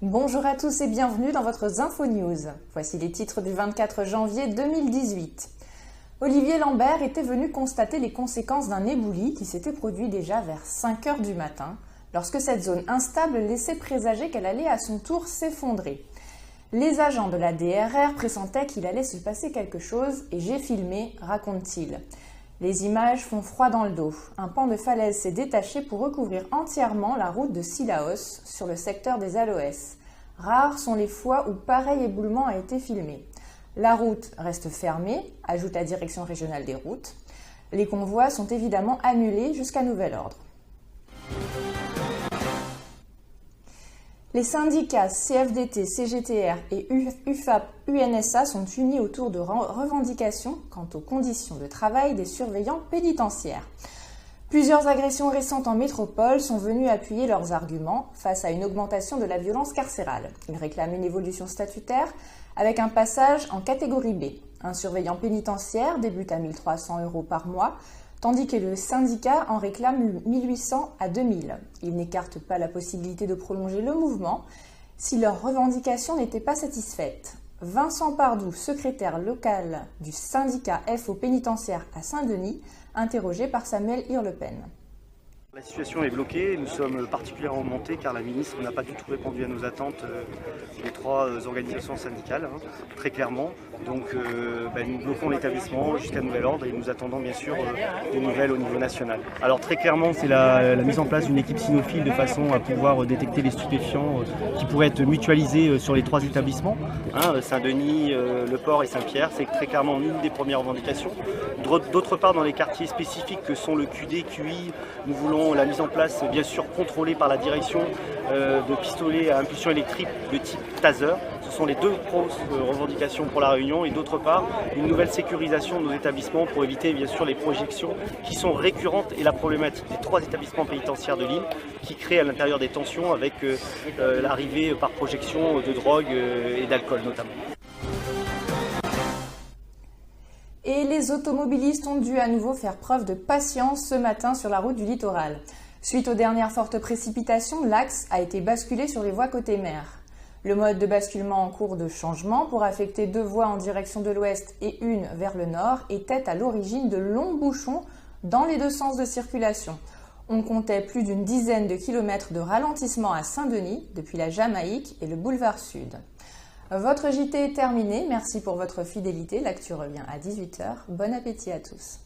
Bonjour à tous et bienvenue dans votre Info News. Voici les titres du 24 janvier 2018. Olivier Lambert était venu constater les conséquences d'un éboulis qui s'était produit déjà vers 5 h du matin, lorsque cette zone instable laissait présager qu'elle allait à son tour s'effondrer. Les agents de la DRR pressentaient qu'il allait se passer quelque chose et j'ai filmé, raconte-t-il. Les images font froid dans le dos. Un pan de falaise s'est détaché pour recouvrir entièrement la route de Cilaos sur le secteur des Aloès. Rares sont les fois où pareil éboulement a été filmé. La route reste fermée, ajoute la direction régionale des routes. Les convois sont évidemment annulés jusqu'à nouvel ordre. Les syndicats CFDT, CGTR et UFAP-UNSA sont unis autour de revendications quant aux conditions de travail des surveillants pénitentiaires. Plusieurs agressions récentes en métropole sont venues appuyer leurs arguments face à une augmentation de la violence carcérale. Ils réclament une évolution statutaire avec un passage en catégorie B. Un surveillant pénitentiaire débute à 1 300 € par mois, tandis que le syndicat en réclame 1 800 à 2 000. Ils n'écartent pas la possibilité de prolonger le mouvement si leurs revendications n'étaient pas satisfaites. Vincent Pardoux, secrétaire local du syndicat FO pénitentiaire à Saint-Denis, interrogé par Samuel Hirlepen. La situation est bloquée, nous sommes particulièrement montés car la ministre n'a pas du tout répondu à nos attentes, les trois organisations syndicales, très clairement. Donc nous bloquons l'établissement jusqu'à nouvel ordre et nous attendons bien sûr des nouvelles au niveau national. Alors très clairement c'est la mise en place d'une équipe cynophile de façon à pouvoir détecter les stupéfiants qui pourraient être mutualisés sur les trois établissements, Saint-Denis, Le Port et Saint-Pierre, c'est très clairement une des premières revendications. D'autre part dans les quartiers spécifiques que sont le QD, QI, nous voulons la mise en place, bien sûr contrôlée par la direction, de pistolets à impulsion électrique de type taser. Ce sont les deux grosses revendications pour la Réunion et d'autre part une nouvelle sécurisation de nos établissements pour éviter bien sûr les projections qui sont récurrentes et la problématique des trois établissements pénitentiaires de l'île qui créent à l'intérieur des tensions avec l'arrivée par projection de drogue et d'alcool notamment. Et les automobilistes ont dû à nouveau faire preuve de patience ce matin sur la route du littoral. Suite aux dernières fortes précipitations, l'axe a été basculé sur les voies côté mer. Le mode de basculement en cours de changement pour affecter 2 voies en direction de l'ouest et une vers le nord était à l'origine de longs bouchons dans les deux sens de circulation. On comptait plus d'une dizaine de kilomètres de ralentissement à Saint-Denis depuis la Jamaïque et le boulevard Sud. Votre JT est terminé, merci pour votre fidélité, l'actu revient à 18 h, bon appétit à tous.